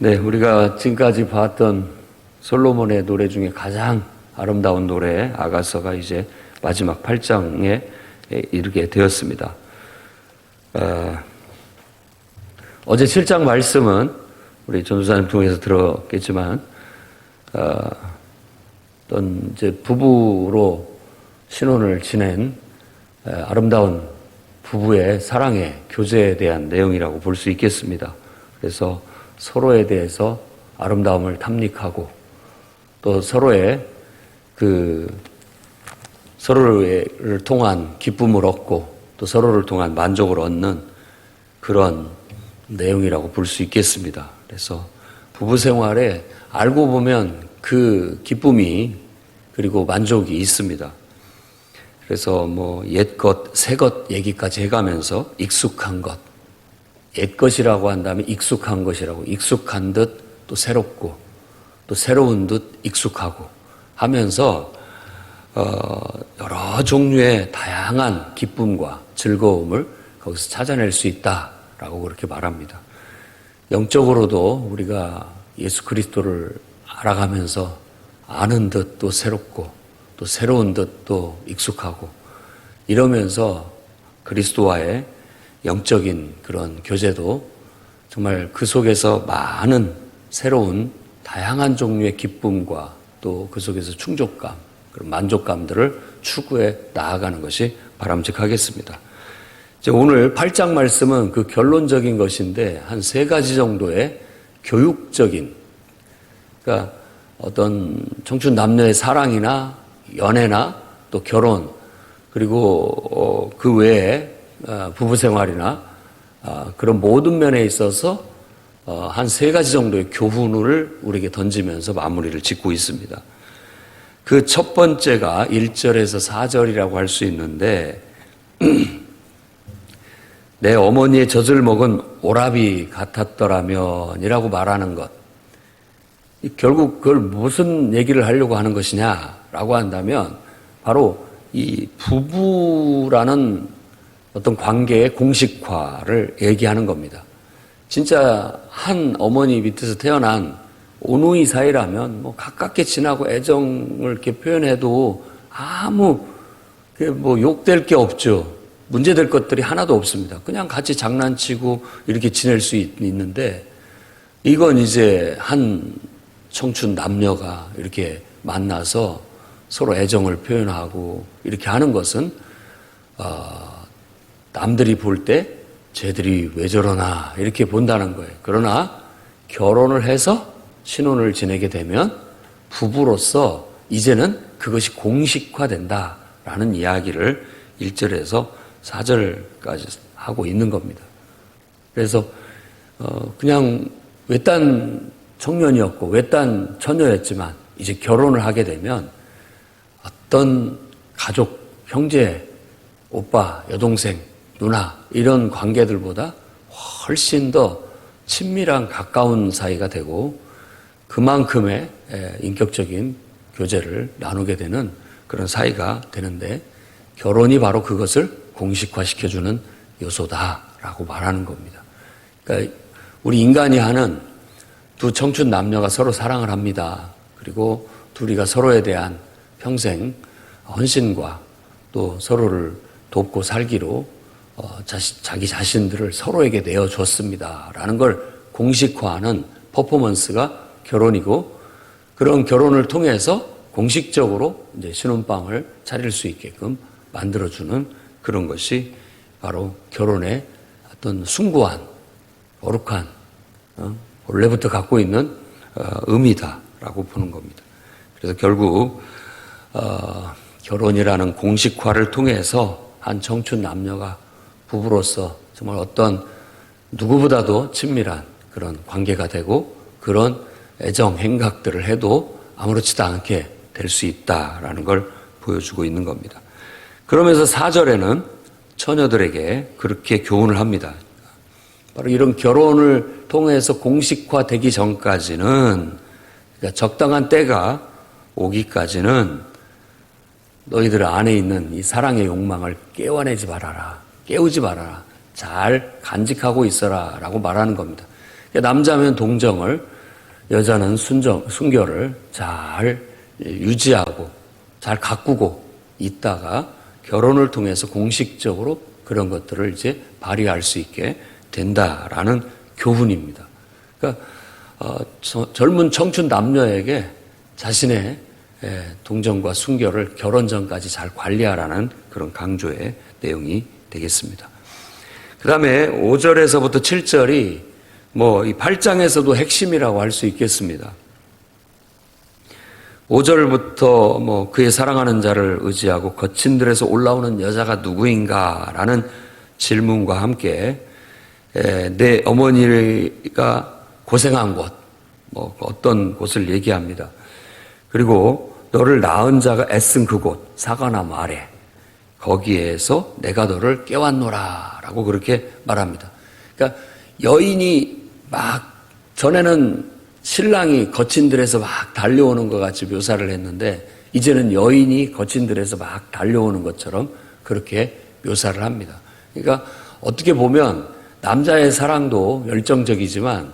네, 우리가 지금까지 봤던 솔로몬의 노래 중에 가장 아름다운 노래 아가서가 이제 마지막 8장에 이르게 되었습니다. 어제 7장 말씀은 우리 전도사님 통해서 들었겠지만 어떤 이제 부부로 신혼을 지낸 아름다운 부부의 사랑의 교제에 대한 내용이라고 볼 수 있겠습니다. 그래서 서로에 대해서 아름다움을 탐닉하고 또 서로의 서로를 통한 기쁨을 얻고 또 서로를 통한 만족을 얻는 그런 내용이라고 볼 수 있겠습니다. 그래서 부부 생활에 알고 보면 그 기쁨이 그리고 만족이 있습니다. 그래서 뭐 옛것, 새것 얘기까지 해가면서 익숙한 것, 옛것이라고 한다면 익숙한 것이라고, 익숙한 듯 또 새롭고 또 새로운 듯 익숙하고 하면서 여러 종류의 다양한 기쁨과 즐거움을 거기서 찾아낼 수 있다라고 그렇게 말합니다. 영적으로도 우리가 예수 그리스도를 알아가면서 아는 듯 또 새롭고 또 새로운 듯 또 익숙하고 이러면서 그리스도와의 영적인 그런 교제도 정말 그 속에서 많은 새로운 다양한 종류의 기쁨과 또 그 속에서 충족감, 그런 만족감들을 추구해 나아가는 것이 바람직하겠습니다. 이제 오늘 8장 말씀은 그 결론적인 것인데 한 3가지 정도의 교육적인, 그러니까 어떤 청춘 남녀의 사랑이나 연애나 또 결혼 그리고 그 외에 부부 생활이나 그런 모든 면에 있어서 한 3가지 정도의 교훈을 우리에게 던지면서 마무리를 짓고 있습니다. 그 첫 번째가 1절에서 4절이라고 할 수 있는데 내 어머니의 젖을 먹은 오라비 같았더라면 이라고 말하는 것. 결국 그걸 무슨 얘기를 하려고 하는 것이냐라고 한다면 바로 이 부부라는 어떤 관계의 공식화를 얘기하는 겁니다. 진짜 한 어머니 밑에서 태어난 오누이 사이라면 뭐 가깝게 지나고 애정을 이렇게 표현해도 아무 뭐 욕될 게 없죠. 문제될 것들이 하나도 없습니다. 그냥 같이 장난치고 이렇게 지낼 수 있는데 이건 이제 한 청춘 남녀가 이렇게 만나서 서로 애정을 표현하고 이렇게 하는 것은 남들이 볼 때 쟤들이 왜 저러나 이렇게 본다는 거예요. 그러나 결혼을 해서 신혼을 지내게 되면 부부로서 이제는 그것이 공식화된다라는 이야기를 1절에서 4절까지 하고 있는 겁니다. 그래서 그냥 외딴 청년이었고 외딴 처녀였지만 이제 결혼을 하게 되면 어떤 가족, 형제, 오빠, 여동생, 누나 이런 관계들보다 훨씬 더 친밀한 가까운 사이가 되고 그만큼의 인격적인 교제를 나누게 되는 그런 사이가 되는데 결혼이 바로 그것을 공식화시켜주는 요소다라고 말하는 겁니다. 그러니까 우리 인간이 하는 두 청춘 남녀가 서로 사랑을 합니다. 그리고 둘이가 서로에 대한 평생 헌신과 또 서로를 돕고 살기로 자기 자신들을 서로에게 내어줬습니다. 라는 걸 공식화하는 퍼포먼스가 결혼이고 그런 결혼을 통해서 공식적으로 이제 신혼방을 차릴 수 있게끔 만들어주는 그런 것이 바로 결혼의 어떤 숭고한, 거룩한, 원래부터 갖고 있는 의미다라고 보는 겁니다. 그래서 결국 결혼이라는 공식화를 통해서 한 청춘 남녀가 부부로서 정말 어떤 누구보다도 친밀한 그런 관계가 되고 그런 애정 행각들을 해도 아무렇지도 않게 될 수 있다라는 걸 보여주고 있는 겁니다. 그러면서 4절에는 처녀들에게 그렇게 교훈을 합니다. 바로 이런 결혼을 통해서 공식화되기 전까지는, 그러니까 적당한 때가 오기까지는 너희들 안에 있는 이 사랑의 욕망을 깨우지 말아라. 잘 간직하고 있어라 라고 말하는 겁니다. 남자면 동정을, 여자는 순결을 잘 유지하고 잘 가꾸고 있다가 결혼을 통해서 공식적으로 그런 것들을 이제 발휘할 수 있게 된다라는 교훈입니다. 그러니까 젊은 청춘 남녀에게 자신의 동정과 순결을 결혼 전까지 잘 관리하라는 그런 강조의 내용이 되겠습니다. 그 다음에 5절에서부터 7절이 이 8장에서도 핵심이라고 할 수 있겠습니다. 5절부터 그의 사랑하는 자를 의지하고 거친 들에서 올라오는 여자가 누구인가 라는 질문과 함께 내 어머니가 고생한 곳, 어떤 곳을 얘기합니다. 그리고 너를 낳은 자가 애쓴 그곳, 사과나무 아래, 거기에서 내가 너를 깨웠노라 라고 그렇게 말합니다. 그러니까 여인이 전에는 신랑이 거친 들에서 막 달려오는 것 같이 묘사를 했는데 이제는 여인이 거친 들에서 막 달려오는 것처럼 그렇게 묘사를 합니다. 그러니까 어떻게 보면 남자의 사랑도 열정적이지만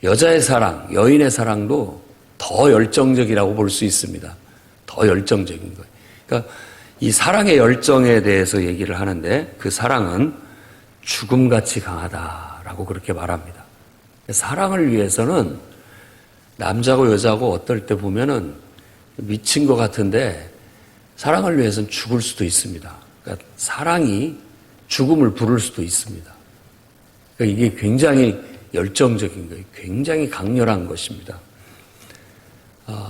여자의 사랑, 여인의 사랑도 더 열정적이라고 볼 수 있습니다. 더 열정적인 거예요. 그러니까 이 사랑의 열정에 대해서 얘기를 하는데 그 사랑은 죽음같이 강하다라고 그렇게 말합니다. 사랑을 위해서는 남자고 여자고 어떨 때 보면은 미친 것 같은데 사랑을 위해서는 죽을 수도 있습니다. 그러니까 사랑이 죽음을 부를 수도 있습니다. 그러니까 이게 굉장히 열정적인 거예요. 굉장히 강렬한 것입니다.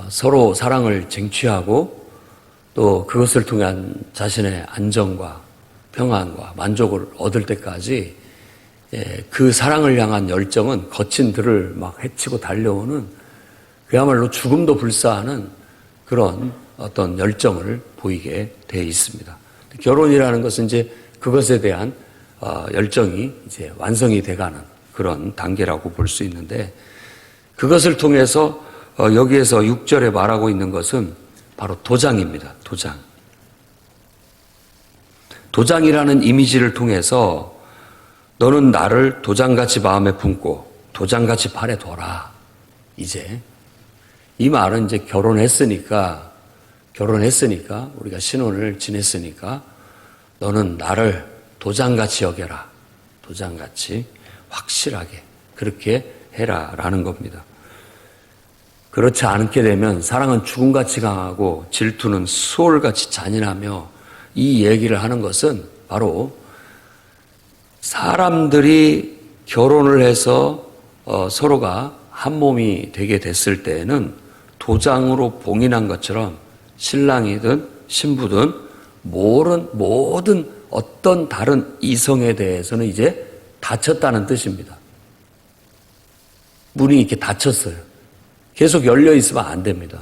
서로 사랑을 쟁취하고 또 그것을 통한 자신의 안정과 평안과 만족을 얻을 때까지 그 사랑을 향한 열정은 거친 들을 막 헤치고 달려오는 그야말로 죽음도 불사하는 그런 어떤 열정을 보이게 되어 있습니다. 결혼이라는 것은 이제 그것에 대한 열정이 이제 완성이 돼가는 그런 단계라고 볼 수 있는데 그것을 통해서 여기에서 6절에 말하고 있는 것은 바로 도장입니다. 도장. 도장이라는 이미지를 통해서 너는 나를 도장같이 마음에 품고 도장같이 팔에 둬라. 이제 이 말은 이제 결혼했으니까 우리가 신혼을 지냈으니까 너는 나를 도장같이 여겨라. 도장같이 확실하게 그렇게 해라라는 겁니다. 그렇지 않게 되면 사랑은 죽음같이 강하고 질투는 수월같이 잔인하며 이 얘기를 하는 것은 바로 사람들이 결혼을 해서 서로가 한 몸이 되게 됐을 때에는 도장으로 봉인한 것처럼 신랑이든 신부든 모든 어떤 다른 이성에 대해서는 이제 닫혔다는 뜻입니다. 문이 이렇게 닫혔어요. 계속 열려 있으면 안 됩니다.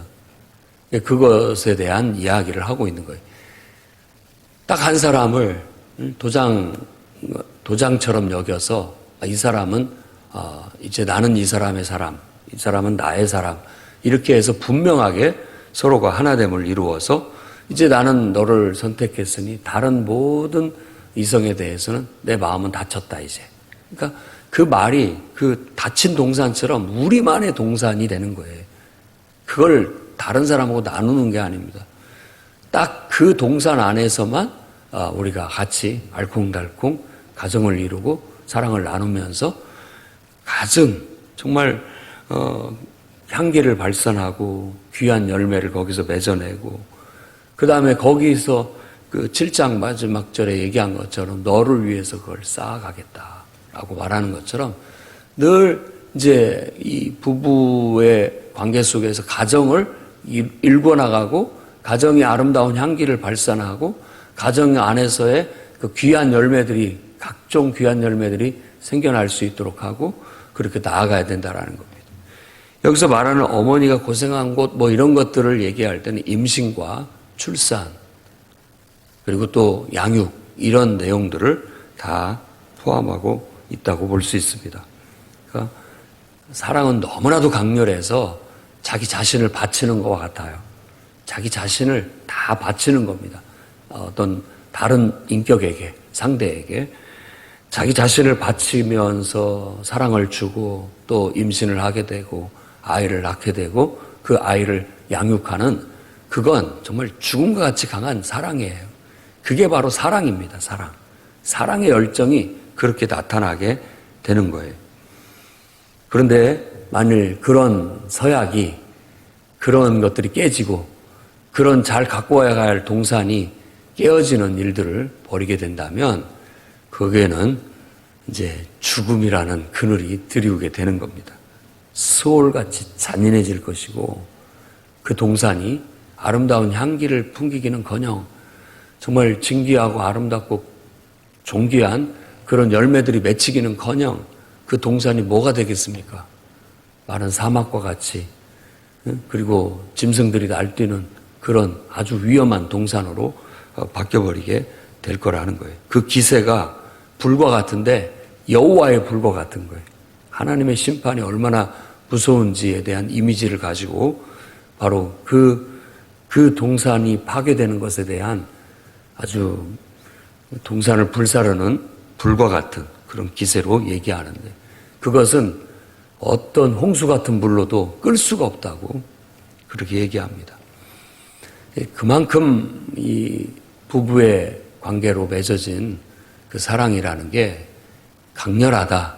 그것에 대한 이야기를 하고 있는 거예요. 딱 한 사람을 도장처럼 여겨서 이 사람은 이제 나는 이 사람의 사람, 이 사람은 나의 사람 이렇게 해서 분명하게 서로가 하나됨을 이루어서 이제 나는 너를 선택했으니 다른 모든 이성에 대해서는 내 마음은 닫혔다 이제. 그러니까 그 말이 그 닫힌 동산처럼 우리만의 동산이 되는 거예요. 그걸 다른 사람하고 나누는 게 아닙니다. 딱 그 동산 안에서만 우리가 같이 알콩달콩 가정을 이루고 사랑을 나누면서 가정 정말 향기를 발산하고 귀한 열매를 거기서 맺어내고 그 다음에 거기서 그 7장 마지막 절에 얘기한 것처럼 너를 위해서 그걸 쌓아가겠다라고 말하는 것처럼 늘 이제 이 부부의 관계 속에서 가정을 일궈나가고 가정이 아름다운 향기를 발산하고 가정 안에서의 그 귀한 열매들이 각종 귀한 열매들이 생겨날 수 있도록 하고 그렇게 나아가야 된다라는 겁니다. 여기서 말하는 어머니가 고생한 곳 이런 것들을 얘기할 때는 임신과 출산 그리고 또 양육 이런 내용들을 다 포함하고 있다고 볼 수 있습니다. 그러니까 사랑은 너무나도 강렬해서 자기 자신을 바치는 것과 같아요. 자기 자신을 다 바치는 겁니다. 어떤 다른 인격에게, 상대에게. 자기 자신을 바치면서 사랑을 주고 또 임신을 하게 되고 아이를 낳게 되고 그 아이를 양육하는, 그건 정말 죽음과 같이 강한 사랑이에요. 그게 바로 사랑입니다. 사랑. 사랑의 열정이 그렇게 나타나게 되는 거예요. 그런데 만일 그런 서약이, 그런 것들이 깨지고 그런 잘 갖고 와야 할 동산이 깨어지는 일들을 벌이게 된다면 거기에는 이제 죽음이라는 그늘이 드리우게 되는 겁니다. 수올같이 잔인해질 것이고 그 동산이 아름다운 향기를 풍기기는커녕 정말 진귀하고 아름답고 존귀한 그런 열매들이 맺히기는커녕 그 동산이 뭐가 되겠습니까? 마른 사막과 같이, 그리고 짐승들이 날뛰는 그런 아주 위험한 동산으로 바뀌어버리게 될 거라는 거예요. 그 기세가 불과 같은데 여호와의 불과 같은 거예요. 하나님의 심판이 얼마나 무서운지에 대한 이미지를 가지고 바로 그 동산이 파괴되는 것에 대한 아주 동산을 불사르는 불과 같은 그런 기세로 얘기하는데, 그것은 어떤 홍수 같은 물로도 끌 수가 없다고 그렇게 얘기합니다. 그만큼 이 부부의 관계로 맺어진 그 사랑이라는 게 강렬하다.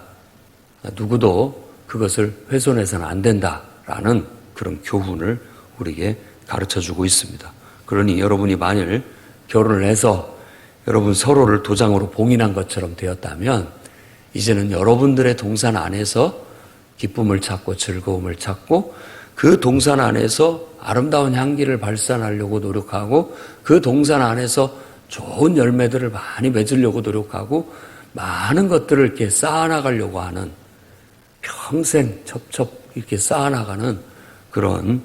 누구도 그것을 훼손해서는 안 된다라는 그런 교훈을 우리에게 가르쳐주고 있습니다. 그러니 여러분이 만일 결혼을 해서 여러분 서로를 도장으로 봉인한 것처럼 되었다면 이제는 여러분들의 동산 안에서 기쁨을 찾고 즐거움을 찾고 그 동산 안에서 아름다운 향기를 발산하려고 노력하고 그 동산 안에서 좋은 열매들을 많이 맺으려고 노력하고 많은 것들을 이렇게 쌓아나가려고 하는, 평생 첩첩 이렇게 쌓아나가는 그런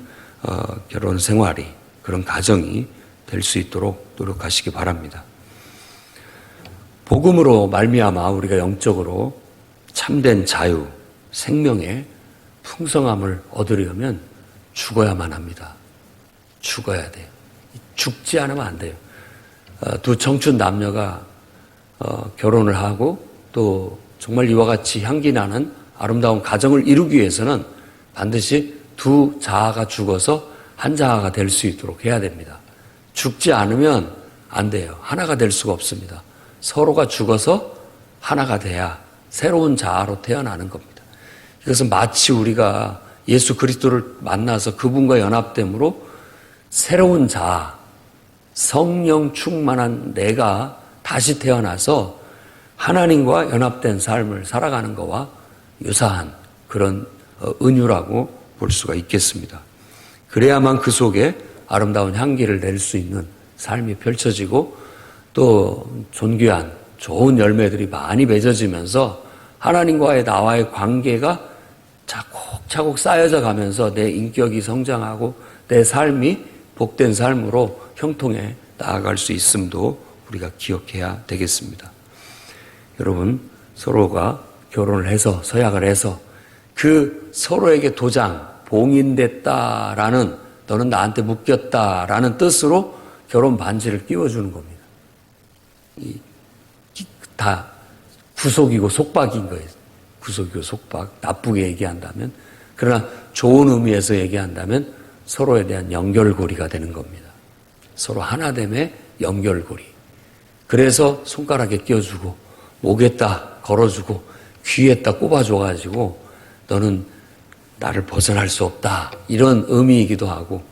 결혼 생활이, 그런 가정이 될 수 있도록 노력하시기 바랍니다. 복음으로 말미암아 우리가 영적으로 참된 자유, 생명의 풍성함을 얻으려면 죽어야만 합니다. 죽어야 돼요. 죽지 않으면 안 돼요. 두 청춘 남녀가 결혼을 하고 또 정말 이와 같이 향기 나는 아름다운 가정을 이루기 위해서는 반드시 두 자아가 죽어서 한 자아가 될 수 있도록 해야 됩니다. 죽지 않으면 안 돼요. 하나가 될 수가 없습니다. 서로가 죽어서 하나가 돼야 새로운 자아로 태어나는 겁니다. 이것은 마치 우리가 예수 그리스도를 만나서 그분과 연합됨으로 새로운 자아, 성령 충만한 내가 다시 태어나서 하나님과 연합된 삶을 살아가는 것과 유사한 그런 은유라고 볼 수가 있겠습니다. 그래야만 그 속에 아름다운 향기를 낼 수 있는 삶이 펼쳐지고 또 존귀한 좋은 열매들이 많이 맺어지면서 하나님과의 나와의 관계가 차곡차곡 쌓여져 가면서 내 인격이 성장하고 내 삶이 복된 삶으로 형통해 나아갈 수 있음도 우리가 기억해야 되겠습니다. 여러분, 서로가 결혼을 해서 서약을 해서 그 서로에게 도장, 봉인됐다라는, 너는 나한테 묶였다라는 뜻으로 결혼 반지를 끼워주는 겁니다. 다 구속이고 속박인 거예요. 구속이고 속박, 나쁘게 얘기한다면. 그러나 좋은 의미에서 얘기한다면 서로에 대한 연결고리가 되는 겁니다. 서로 하나됨의 연결고리. 그래서 손가락에 끼워주고 목에다 걸어주고 귀에다 꼽아줘가지고 너는 나를 벗어날 수 없다, 이런 의미이기도 하고,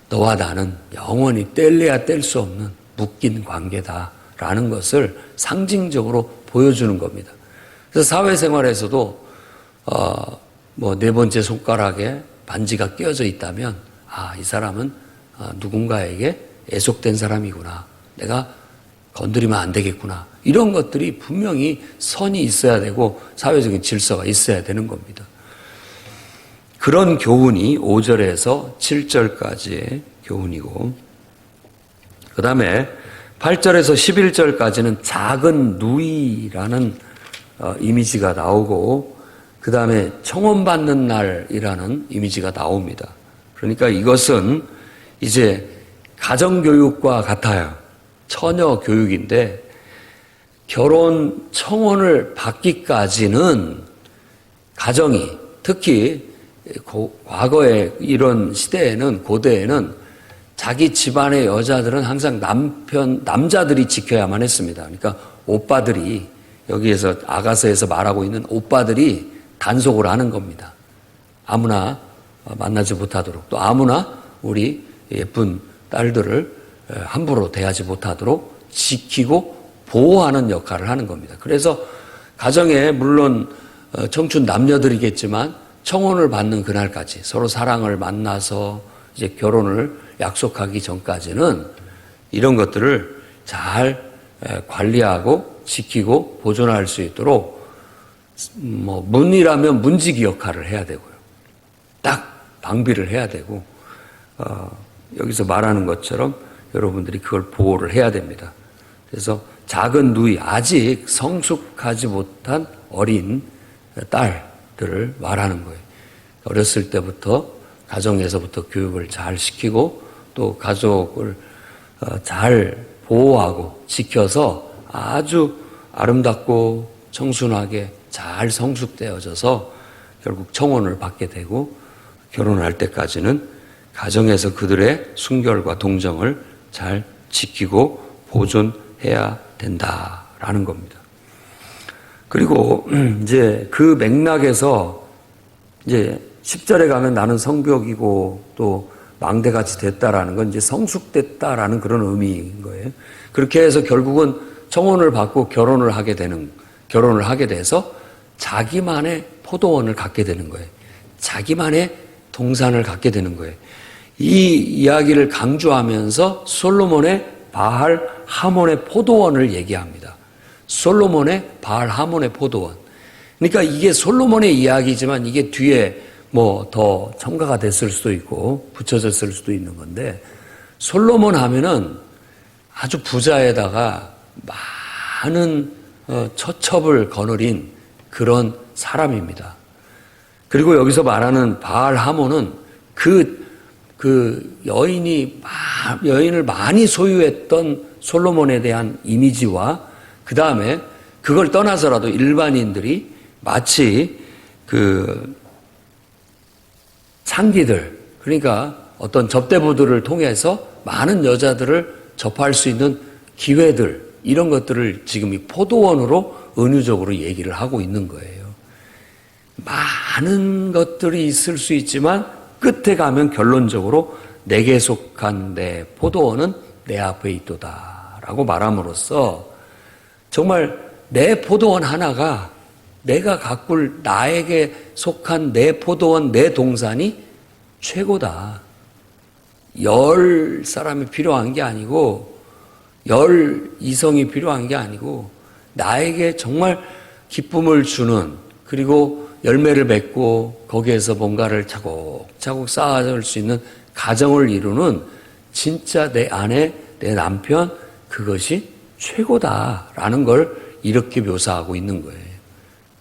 너와 나는 영원히 뗄래야 뗄 수 없는 묶인 관계다라는 것을 상징적으로 보여주는 겁니다. 그래서 사회생활에서도 네 번째 손가락에 반지가 끼어져 있다면 이 사람은 누군가에게 애속된 사람이구나, 내가 건드리면 안 되겠구나, 이런 것들이 분명히 선이 있어야 되고 사회적인 질서가 있어야 되는 겁니다. 그런 교훈이 5절에서 7절까지의 교훈이고, 그 다음에 8절에서 11절까지는 작은 누이라는 이미지가 나오고, 그 다음에 청혼받는 날이라는 이미지가 나옵니다. 그러니까 이것은 이제 가정교육과 같아요. 처녀 교육인데, 결혼 청혼을 받기까지는 가정이, 특히 과거에 이런 시대에는, 고대에는 자기 집안의 여자들은 항상 남자들이 지켜야만 했습니다. 그러니까 오빠들이, 여기에서 아가서에서 말하고 있는 오빠들이 단속을 하는 겁니다. 아무나 만나지 못하도록, 또 아무나 우리 예쁜 딸들을 함부로 대하지 못하도록 지키고 보호하는 역할을 하는 겁니다. 그래서 가정에 물론 청춘 남녀들이겠지만 청혼을 받는 그날까지 서로 사랑을 만나서 이제 결혼을 약속하기 전까지는 이런 것들을 잘 관리하고 지키고 보존할 수 있도록 문이라면 문지기 역할을 해야 되고요. 딱 방비를 해야 되고 여기서 말하는 것처럼 여러분들이 그걸 보호를 해야 됩니다. 그래서 작은 누이, 아직 성숙하지 못한 어린 딸들을 말하는 거예요. 어렸을 때부터 가정에서부터 교육을 잘 시키고 또 가족을 잘 보호하고 지켜서 아주 아름답고 청순하게 잘 성숙되어져서 결국 청혼을 받게 되고 결혼할 때까지는 가정에서 그들의 순결과 동정을 잘 지키고 보존해야 된다라는 겁니다. 그리고 이제 그 맥락에서 이제 10절에 가면 나는 성벽이고 또 망대같이 됐다라는 건 이제 성숙됐다라는 그런 의미인 거예요. 그렇게 해서 결국은 청혼을 받고 결혼을 하게 돼서 자기만의 포도원을 갖게 되는 거예요. 자기만의 동산을 갖게 되는 거예요. 이 이야기를 강조하면서 솔로몬의 바알 하몬의 포도원을 얘기합니다. 솔로몬의 바알 하몬의 포도원. 그러니까 이게 솔로몬의 이야기지만 이게 뒤에 더 첨가가 됐을 수도 있고 붙여졌을 수도 있는 건데, 솔로몬 하면은 아주 부자에다가 많은 처첩을 거느린 그런 사람입니다. 그리고 여기서 말하는 바알 하몬은 여인을 많이 소유했던 솔로몬에 대한 이미지와 그 다음에 그걸 떠나서라도 일반인들이 마치 창기들, 그러니까 어떤 접대부들을 통해서 많은 여자들을 접할 수 있는 기회들, 이런 것들을 지금 이 포도원으로 은유적으로 얘기를 하고 있는 거예요. 많은 것들이 있을 수 있지만 끝에 가면 결론적으로 내게 속한 내 포도원은 내 앞에 있도다 라고 말함으로써 정말 내 포도원 하나가 내가 가꿀 나에게 속한 내 포도원, 내 동산이 최고다. 10사람이 필요한 게 아니고 10 이성이 필요한 게 아니고 나에게 정말 기쁨을 주는, 그리고 열매를 맺고 거기에서 뭔가를 차곡차곡 쌓아줄 수 있는 가정을 이루는 진짜 내 아내, 내 남편, 그것이 최고다라는 걸 이렇게 묘사하고 있는 거예요.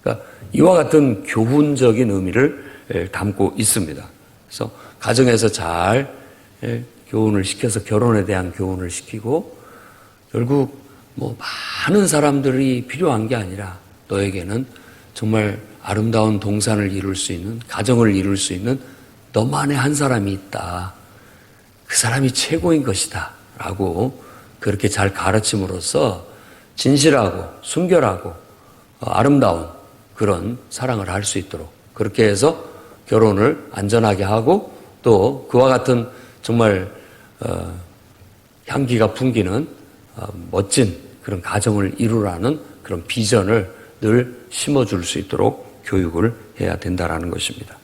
그러니까 이와 같은 교훈적인 의미를 담고 있습니다. 그래서 가정에서 잘 교훈을 시켜서 결혼에 대한 교훈을 시키고, 결국 많은 사람들이 필요한 게 아니라 너에게는 정말 아름다운 동산을 이룰 수 있는, 가정을 이룰 수 있는 너만의 한 사람이 있다. 그 사람이 최고인 것이다 라고 그렇게 잘 가르침으로써 진실하고 순결하고 아름다운 그런 사랑을 할 수 있도록 그렇게 해서 결혼을 안전하게 하고 또 그와 같은 정말 향기가 풍기는 멋진 그런 가정을 이루라는 그런 비전을 늘 심어줄 수 있도록 교육을 해야 된다라는 것입니다.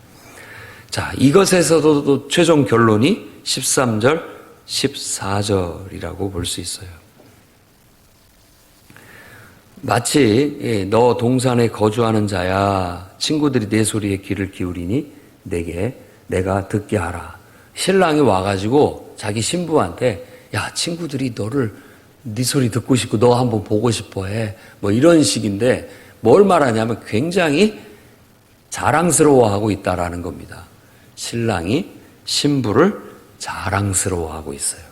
자, 이것에서도 최종 결론이 13절, 14절이라고 볼 수 있어요. 마치 너 동산에 거주하는 자야, 친구들이 내 소리에 귀를 기울이니 내가 듣게 하라. 신랑이 와가지고 자기 신부한테 야, 친구들이 네 소리 듣고 싶고 너 한번 보고 싶어 해. 이런 식인데 뭘 말하냐면 굉장히 자랑스러워하고 있다라는 겁니다. 신랑이 신부를 자랑스러워하고 있어요.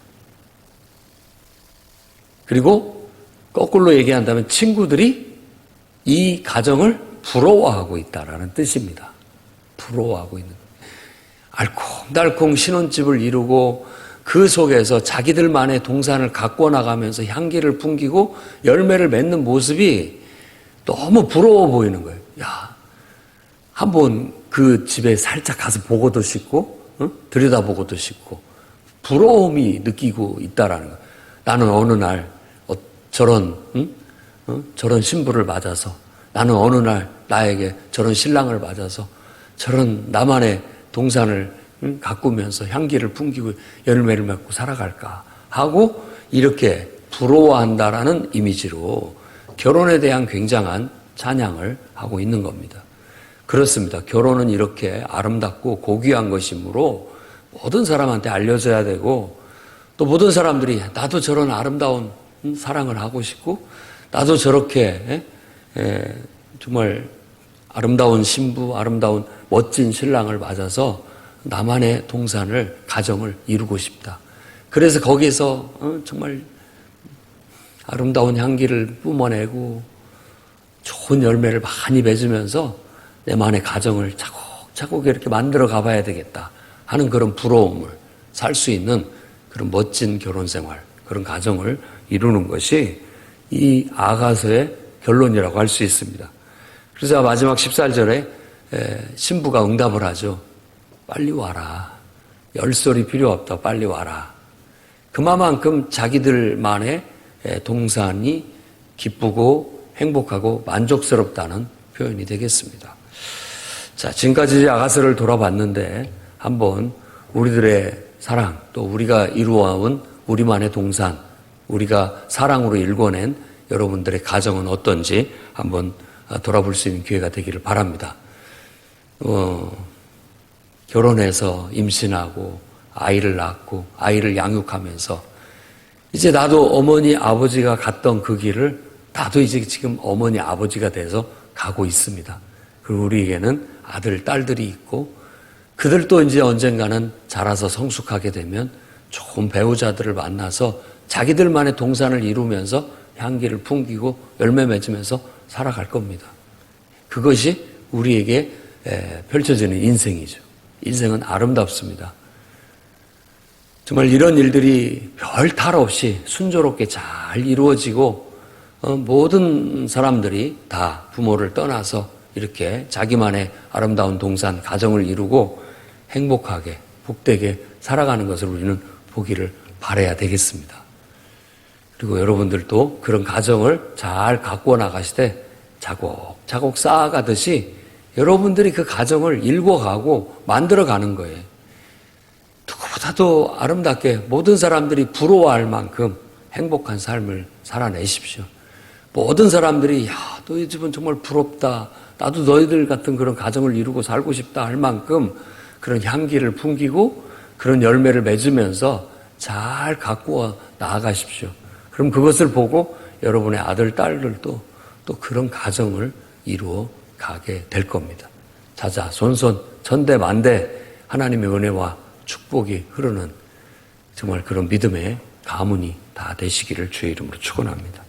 그리고 거꾸로 얘기한다면 친구들이 이 가정을 부러워하고 있다라는 뜻입니다. 부러워하고 있는 거예요. 알콩달콩 신혼집을 이루고 그 속에서 자기들만의 동산을 가꿔 나가면서 향기를 풍기고 열매를 맺는 모습이 너무 부러워 보이는 거예요. 야, 한번 그 집에 살짝 가서 보고도 싶고, 들여다보고도 싶고, 부러움이 느끼고 있다라는 거예요. 나는 어느 날 저런 신부를 맞아서, 나는 어느 날 나에게 저런 신랑을 맞아서 저런 나만의 동산을 가꾸면서 향기를 풍기고 열매를 맺고 살아갈까 하고 이렇게 부러워한다라는 이미지로 결혼에 대한 굉장한 찬양을 하고 있는 겁니다. 그렇습니다. 결혼은 이렇게 아름답고 고귀한 것이므로 모든 사람한테 알려져야 되고 또 모든 사람들이 나도 저런 아름다운 사랑을 하고 싶고 나도 저렇게 정말 아름다운 신부, 아름다운 멋진 신랑을 맞아서 나만의 동산을, 가정을 이루고 싶다. 그래서 거기서 정말 아름다운 향기를 뿜어내고 좋은 열매를 많이 맺으면서 내만의 가정을 차곡차곡 이렇게 만들어 가봐야 되겠다 하는 그런 부러움을 살 수 있는 그런 멋진 결혼 생활, 그런 가정을 이루는 것이 이 아가서의 결론이라고 할 수 있습니다. 그래서 마지막 14절에 신부가 응답을 하죠. 빨리 와라. 열솔이 필요 없다. 빨리 와라. 그만큼 자기들만의 동산이 기쁘고 행복하고 만족스럽다는 표현이 되겠습니다. 자, 지금까지 아가서를 돌아봤는데 한번 우리들의 사랑, 또 우리가 이루어온 우리만의 동산, 우리가 사랑으로 일궈낸 여러분들의 가정은 어떤지 한번 돌아볼 수 있는 기회가 되기를 바랍니다. 결혼해서 임신하고 아이를 낳고 아이를 양육하면서 이제 나도 어머니 아버지가 갔던 그 길을 나도 이제 지금 어머니 아버지가 돼서 가고 있습니다. 그리고 우리에게는 아들, 딸들이 있고 그들도 이제 언젠가는 자라서 성숙하게 되면 좋은 배우자들을 만나서 자기들만의 동산을 이루면서 향기를 풍기고 열매 맺으면서 살아갈 겁니다. 그것이 우리에게 펼쳐지는 인생이죠. 인생은 아름답습니다. 정말 이런 일들이 별 탈 없이 순조롭게 잘 이루어지고 모든 사람들이 다 부모를 떠나서 이렇게 자기만의 아름다운 동산, 가정을 이루고 행복하게, 복되게 살아가는 것을 우리는 보기를 바라야 되겠습니다. 그리고 여러분들도 그런 가정을 잘 가꾸어 나가시되 차곡차곡 쌓아가듯이 여러분들이 그 가정을 일궈가고 만들어가는 거예요. 누구보다도 아름답게 모든 사람들이 부러워할 만큼 행복한 삶을 살아내십시오. 모든 사람들이 야, 너희 집은 정말 부럽다. 나도 너희들 같은 그런 가정을 이루고 살고 싶다 할 만큼 그런 향기를 풍기고 그런 열매를 맺으면서 잘 가꾸어 나아가십시오. 그럼 그것을 보고 여러분의 아들, 딸들도 또 그런 가정을 이루어 가게 될 겁니다. 자자손손 천대만대 하나님의 은혜와 축복이 흐르는 정말 그런 믿음의 가문이 다 되시기를 주의 이름으로 축원합니다.